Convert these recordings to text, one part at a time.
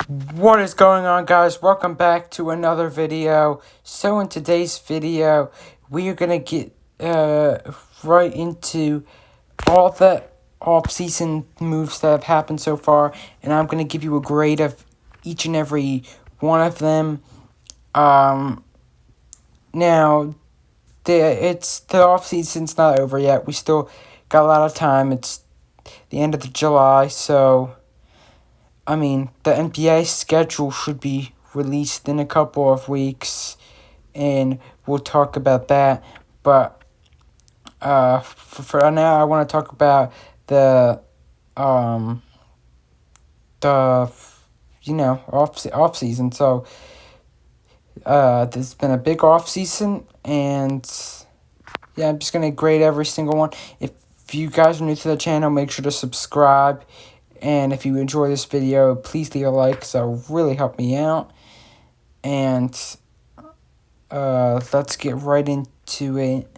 What is going on, guys? Welcome back to another video. So in today's video, we are going to get right into all the off-season moves that have happened so far, and I'm going to give you a grade of each and every one of them. Now, the off-season's not over yet. We still got a lot of time. It's the end of July, so the NBA schedule should be released in a couple of weeks, and we'll talk about that. But for now, I want to talk about the off season. So there's been a big off season, and yeah, I'm just gonna grade every single one. If you guys are new to the channel, make sure to subscribe. And if you enjoy this video, please leave a like, because that will really help me out. And let's get right into it.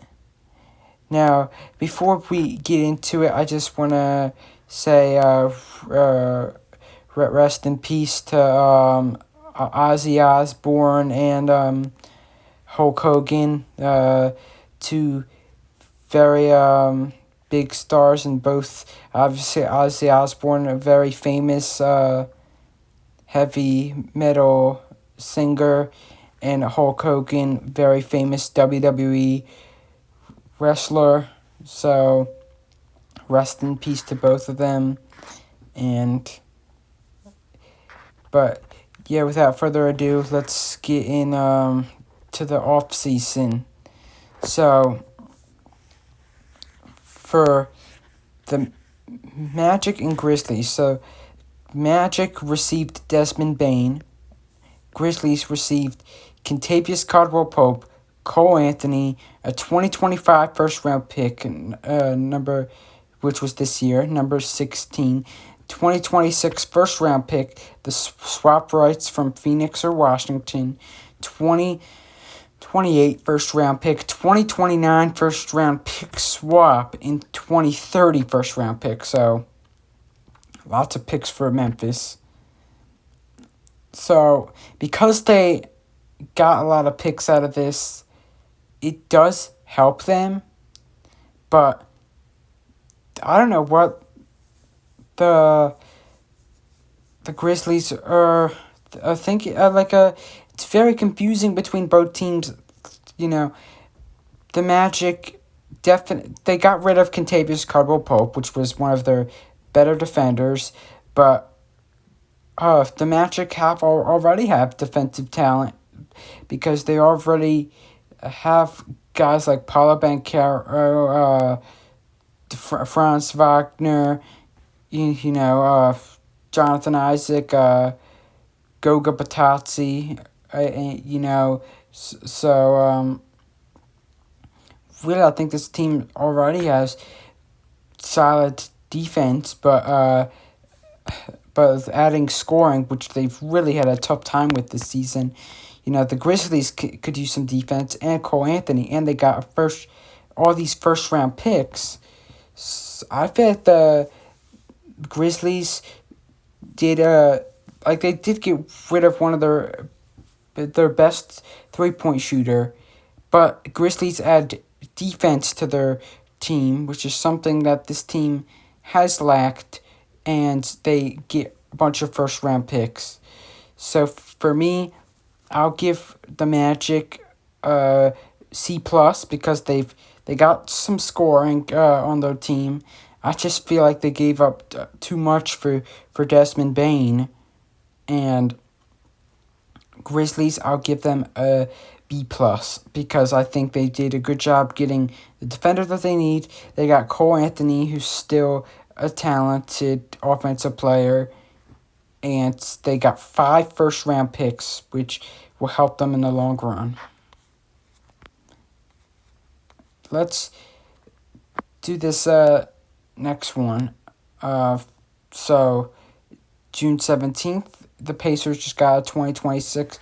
Now, before we get into it, I just want to say rest in peace to Ozzy Osbourne and Hulk Hogan, two very big stars, and both, obviously Ozzy Osbourne, a very famous heavy metal singer, and Hulk Hogan, very famous WWE wrestler. So rest in peace to both of them. But yeah, without further ado, let's get in to the off season. So for the Magic and Grizzlies, so Magic received Desmond Bane. Grizzlies received Kentavious Caldwell-Pope, Cole Anthony, a 2025 first-round pick, which was this year, number 16, 2026 first-round pick, the swap rights from Phoenix or Washington, 2028 first-round pick, 2029 first-round pick swap, and 2030 first-round pick. So lots of picks for Memphis. So because they got a lot of picks out of this, it does help them. But I don't know what the Grizzlies are thinking. It's very confusing between both teams. The Magic they got rid of Kentavious Caldwell-Pope, which was one of their better defenders, but the Magic already have defensive talent, because they already have guys like Paolo Banchero, Franz Wagner, Jonathan Isaac, Goga Batazzi, so really I think this team already has solid defense, but adding scoring, which they've really had a tough time with this season. The Grizzlies could use some defense, and Cole Anthony, and they got all these first-round picks. So I feel like the Grizzlies did they did get rid of one of their best three-point shooter, but Grizzlies add defense to their team, which is something that this team has lacked, and they get a bunch of first-round picks. So for me, I'll give the Magic C+, because they got some scoring on their team. I just feel like they gave up too much for Desmond Bane. And Grizzlies, I'll give them a B+, because I think they did a good job getting the defender that they need. They got Cole Anthony, who's still a talented offensive player, and they got 5 first-round picks, which will help them in the long run. Let's do this next one. So June 17th, the Pacers just got a 2026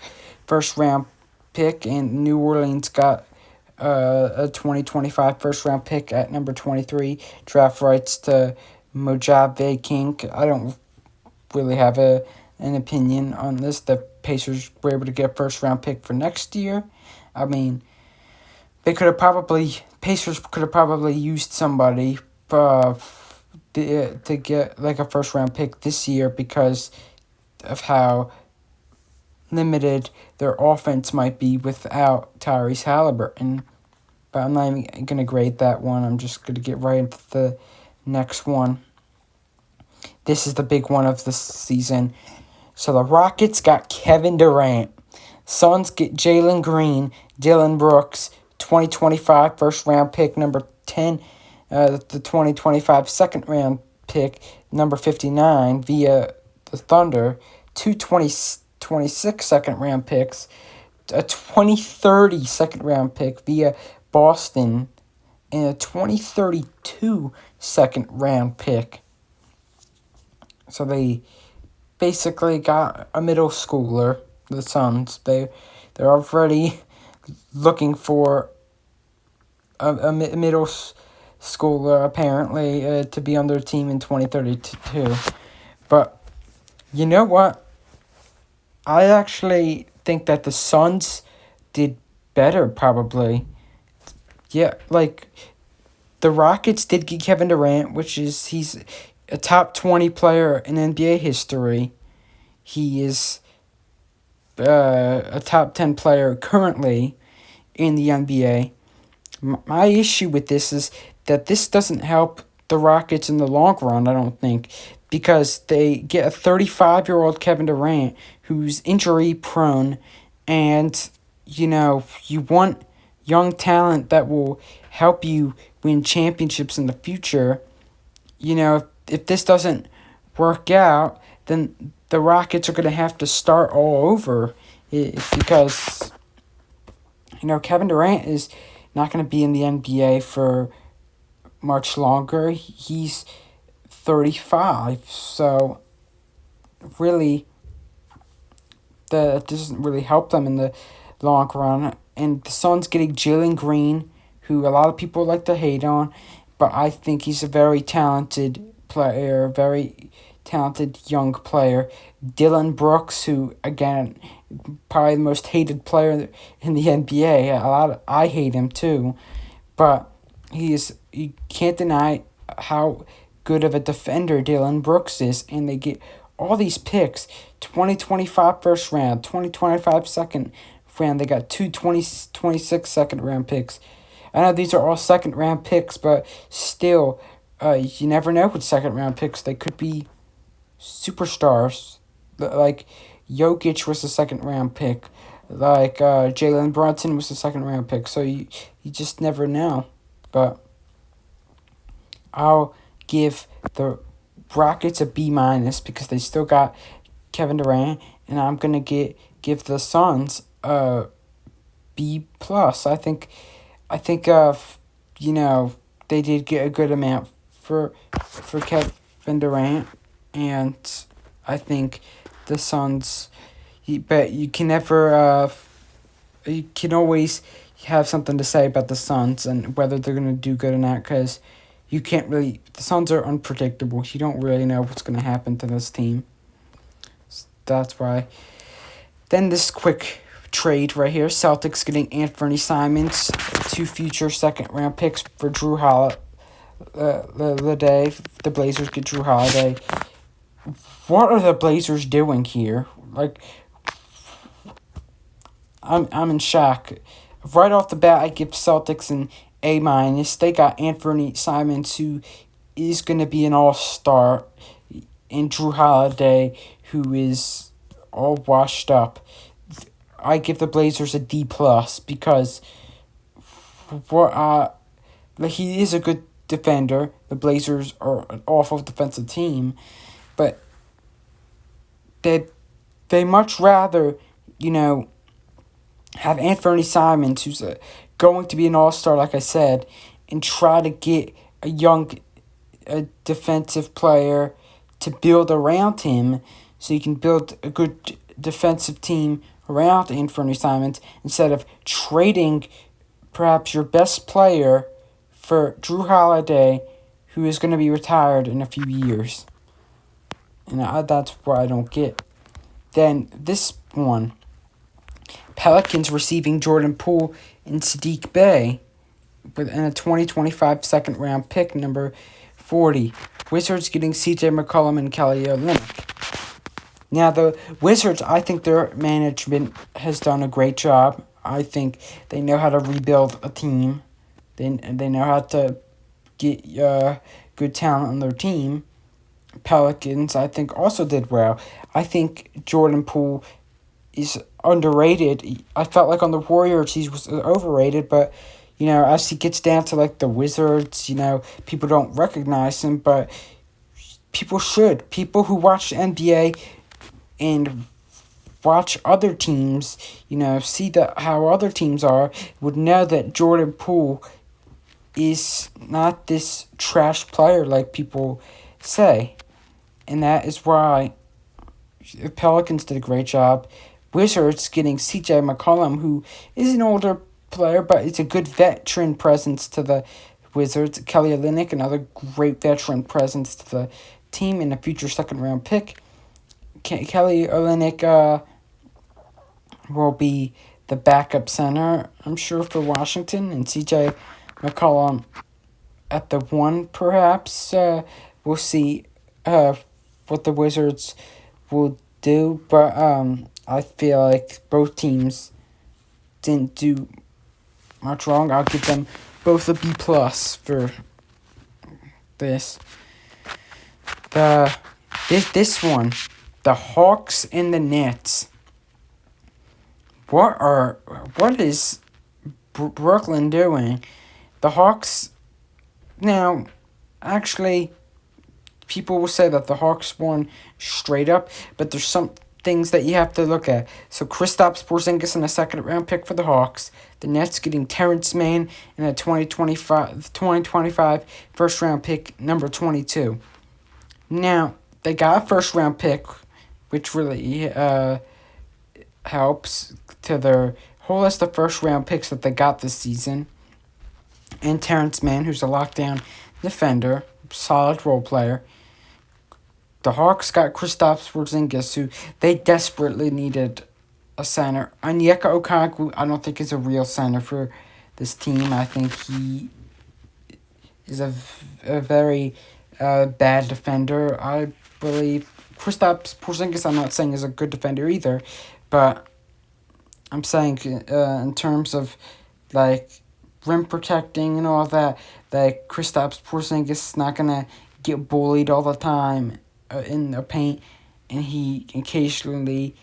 first-round pick, and New Orleans got a 2025 first-round pick at number 23, draft rights to Mojave King. I don't really have a an opinion on this. The Pacers were able to get a first round pick for next year. I mean, Pacers could have probably used somebody to get like a first round pick this year because of how limited their offense might be without Tyrese Halliburton. But I'm not even going to grade that one. I'm just going to get right into the next one. This is the big one of the season. So the Rockets got Kevin Durant. Suns get Jalen Green, Dylan Brooks, 2025 first round pick number 10, the 2025 second round pick number 59 via the Thunder, two 2026 second round picks, a 2030 second round pick via Boston, and a 2032 second round pick. So they basically got a middle schooler, the Suns. They're already looking for a middle schooler, apparently, to be on their team in 2032. But you know what? I actually think that the Suns did better, probably. Yeah, like, the Rockets did get Kevin Durant, he's a top 20 player in NBA history. He is a top 10 player currently in the NBA. My issue with this is that this doesn't help the Rockets in the long run, I don't think, because they get a 35-year-old Kevin Durant who's injury prone, and you want young talent that will help you win championships in the future. If this doesn't work out, then the Rockets are going to have to start all over because Kevin Durant is not going to be in the NBA for much longer. He's 35, so really that doesn't really help them in the long run. And the Suns getting Jalen Green, who a lot of people like to hate on, but I think he's a very talented player, very talented young player. Dylan Brooks, who again probably the most hated player in the NBA. I hate him too, but you can't deny how good of a defender Dylan Brooks is, and they get all these picks, 2025 first round, 2025 second round. They got two 2026 second round picks. I know these are all second round picks, but still, you never know with second round picks. They could be superstars. Like Jokic was a second round pick. Like Jalen Brunson was a second round pick. So you just never know. But I'll give the Rockets a B- because they still got Kevin Durant, and I'm gonna give the Suns a B+. I think they did get a good amount for Kevin Durant, and I think the Suns. But you can never. You can always have something to say about the Suns and whether they're gonna do good or not, because you can't really. The Suns are unpredictable. You don't really know what's gonna happen to this team. That's why. Then this quick trade right here: Celtics getting Anthony Simons, 2 future second round picks for Drew Holiday. The Blazers get Drew Holiday. What are the Blazers doing here? Like, I'm in shock. Right off the bat, I give Celtics an A-. They got Anthony Simons, who is going to be an all-star, and Drew Holiday, who is all washed up. I give the Blazers a D+ because he is a good defender. The Blazers are an awful defensive team, but they much rather, have Anthony Simons, who's going to be an all-star, like I said, and try to get a young defensive player to build around him so you can build a good defensive team around Anthony Simons instead of trading perhaps your best player for Drew Holiday, who is going to be retired in a few years. And that's what I don't get. Then this one, Pelicans receiving Jordan Poole and Sadiq Bey, but in a 2025 second round pick, number 40. Wizards getting CJ McCollum and Kelly Olynyk. Now, the Wizards, I think their management has done a great job. I think they know how to rebuild a team. They know how to get good talent on their team. Pelicans, I think, also did well. I think Jordan Poole is underrated. I felt like on the Warriors he was overrated, but as he gets down to like the Wizards, people don't recognize him, but people should. People who watch the NBA and watch other teams, see how other teams are, would know that Jordan Poole is not this trash player like people say. And that is why the Pelicans did a great job. Wizards getting CJ McCollum, who is an older player, but it's a good veteran presence to the Wizards. Kelly Olynyk, another great veteran presence to the team, in a future second round pick. Kelly Olynyk will be the backup center, I'm sure, for Washington, and CJ McCollum at the 1, perhaps. We'll see what the Wizards will do, but I feel like both teams didn't do much wrong. I'll give them both a B+ for this. This one, the Hawks and the Nets. What is Brooklyn doing? The Hawks, now, actually, people will say that the Hawks won straight up, but there's some things that you have to look at. So Kristaps Porzingis in a second round pick for the Hawks. The Nets getting Terrence Mann in a 2025 first round pick, number 22. Now, they got a first round pick, which really helps to their whole list of first round picks that they got this season. And Terrence Mann, who's a lockdown defender, solid role player. The Hawks got Kristaps Porzingis, who they desperately needed a center. Onyeka Okongwu, I don't think is a real center for this team. I think he is a very bad defender, I believe. Kristaps Porzingis, I'm not saying is a good defender either, but I'm saying in terms of like rim protecting and all that, that Kristaps Porzingis is not gonna get bullied all the time in the paint, and he occasionally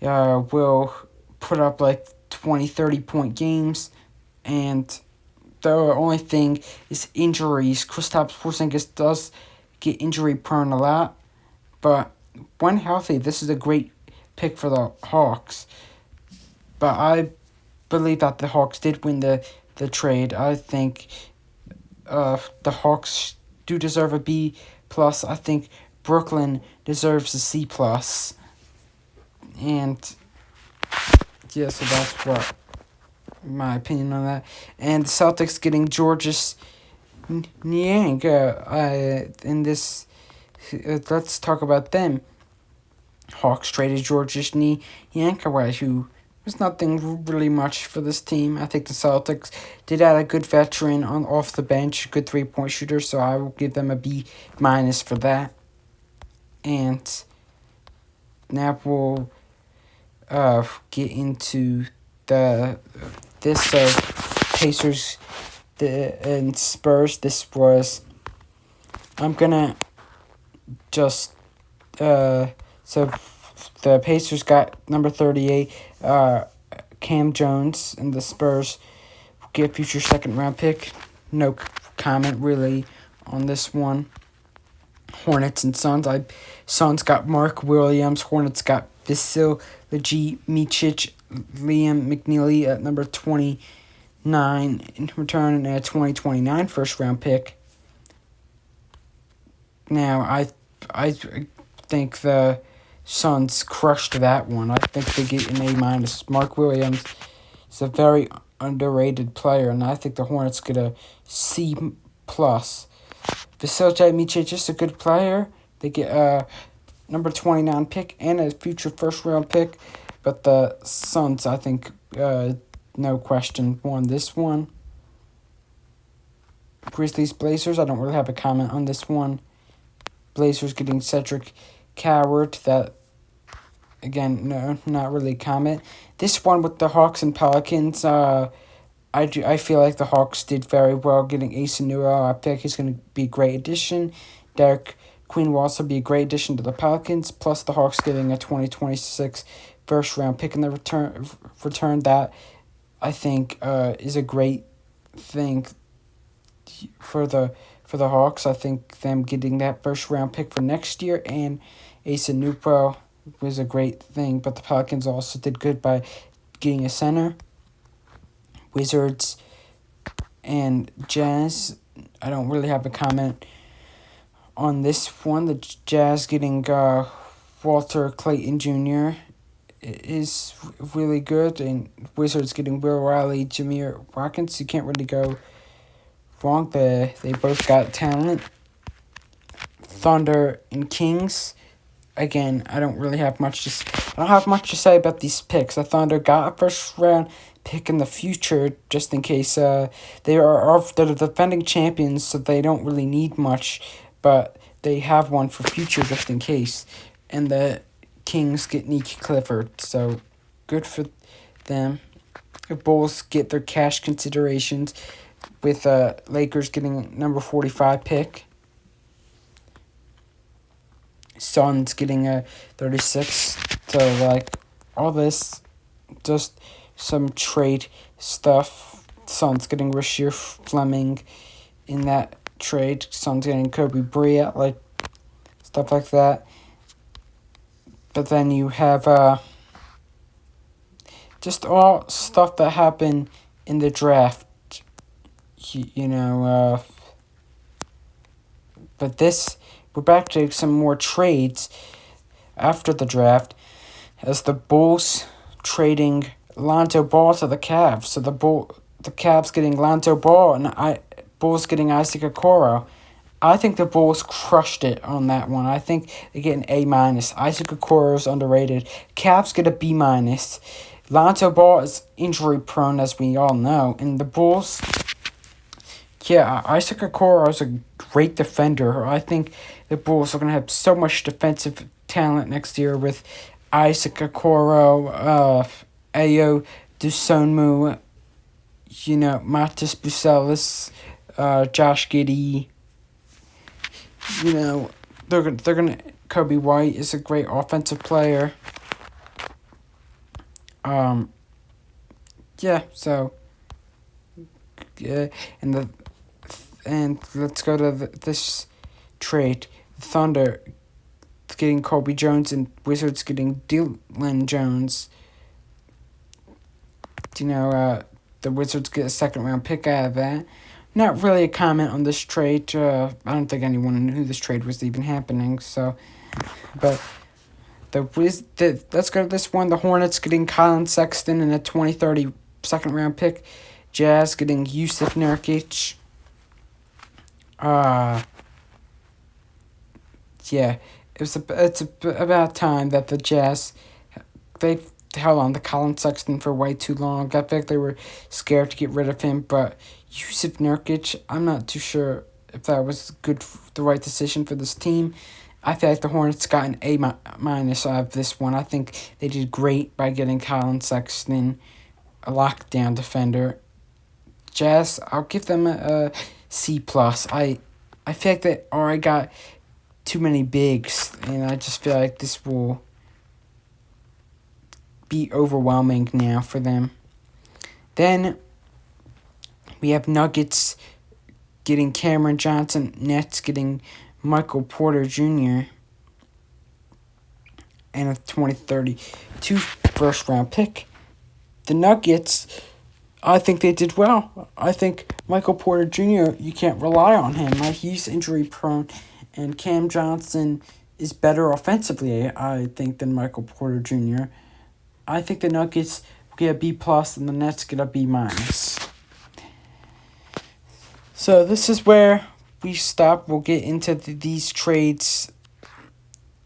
will put up like 20-30 point games, and the only thing is injuries. Kristaps Porzingis does get injury prone a lot, but when healthy, this is a great pick for the Hawks. But I believe that the Hawks did win the trade. I think the Hawks do deserve a B+. I think Brooklyn deserves a C+. And yeah, so that's what my opinion on that. And the Celtics getting Georges Niang in this. Let's talk about them. Hawks traded Georges Niang away, who was nothing really much for this team. I think the Celtics did add a good veteran off the bench, good 3-point shooter, so I will give them a B- for that. And now we'll get into this Pacers and Spurs. This was, I'm gonna just so the Pacers got number 38 Cam Jones, and the Spurs get future second round pick. No comment really on this one. Hornets and Suns. Suns got Mark Williams. Hornets got Vasil Micic, Liam McNeely at number 29 in return, and a 2029 first round pick. Now I think the Suns crushed that one. I think they get an A-. Mark Williams is a very underrated player, and I think the Hornets get a C+. Vasil Micic is a good player. They get number 29 pick and a future first round pick. But the Suns, I think, no question, won this one. Grizzlies Blazers, I don't really have a comment on this one. Blazers getting Cedric Coward. That, again, no, not really a comment. This one with the Hawks and Pelicans, I feel like the Hawks did very well getting Asa Newell. I feel like he's going to be a great addition. Derek Queen will also be a great addition to the Pelicans. Plus, the Hawks getting a 2026 first round pick in the return. That I think is a great thing for the Hawks. I think them getting that first round pick for next year and Asa Newell was a great thing. But the Pelicans also did good by getting a center. Wizards and Jazz, I don't really have a comment on this one. The Jazz getting Walter Clayton Jr. is really good, and Wizards getting Will Riley, Jameer Watkins. You can't really go wrong. They both got talent. Thunder and Kings. Again, I don't have much to say about these picks. The Thunder got a first round pick in the future just in case. They're the defending champions, so they don't really need much, but they have one for future just in case. And the Kings get Nick Clifford, so good for them. The Bulls get their cash considerations with Lakers getting number 45 pick. Suns getting a 36. So, like, all this, just some trade stuff. Suns getting Rasheer Fleming in that trade. Suns getting Kobe Bryant, like, stuff like that. But then you have just all stuff that happened in the draft. But we're back to some more trades after the draft, as the Bulls trading Lonzo Ball to the Cavs. So the Cavs getting Lonzo Ball and Bulls getting Isaac Okoro. I think the Bulls crushed it on that one. I think they get an A-. Isaac Okoro is underrated. Cavs get a B-. Lonzo Ball is injury prone, as we all know, and the Bulls. Yeah, Isaac Okoro is a great defender. I think the Bulls are going to have so much defensive talent next year with Isaac Okoro, Ayo Dosunmu, Matis Bucelis, Josh Giddey. They're gonna. Kobe White is a great offensive player. Yeah. So. Yeah, and let's go to this trade. The Thunder getting Kobe Jones and Wizards getting Dylan Jones. The Wizards get a second round pick out of that. Not really a comment on this trade. I don't think anyone knew this trade was even happening. So, but let's go to this one. The Hornets getting Colin Sexton and a 2030 second round pick. Jazz getting Yusuf Nurkic. Yeah, it's about time that the Jazz, they held on to Colin Sexton for way too long. I feel like they were scared to get rid of him, but Yusuf Nurkic, I'm not too sure if that was the right decision for this team. I feel like the Hornets got an A- out of this one. I think they did great by getting Colin Sexton, a lockdown defender. Jazz, I'll give them a C+. I feel like they already got too many bigs, and I just feel like this will be overwhelming now for them. Then we have Nuggets getting Cameron Johnson, Nets getting Michael Porter Jr., and a 2032 first round pick. The Nuggets, I think they did well. I think Michael Porter Jr., you can't rely on him. He's injury prone, and Cam Johnson is better offensively, I think, than Michael Porter Jr. I think the Nuggets get a B+, and the Nets get a B-. So this is where we stop. We'll get into these trades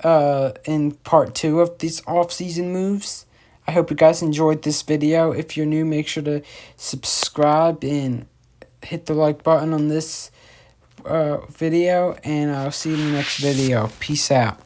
in part 2 of these off-season moves. I hope you guys enjoyed this video. If you're new, make sure to subscribe and hit the like button on this video, and I'll see you in the next video. Peace out.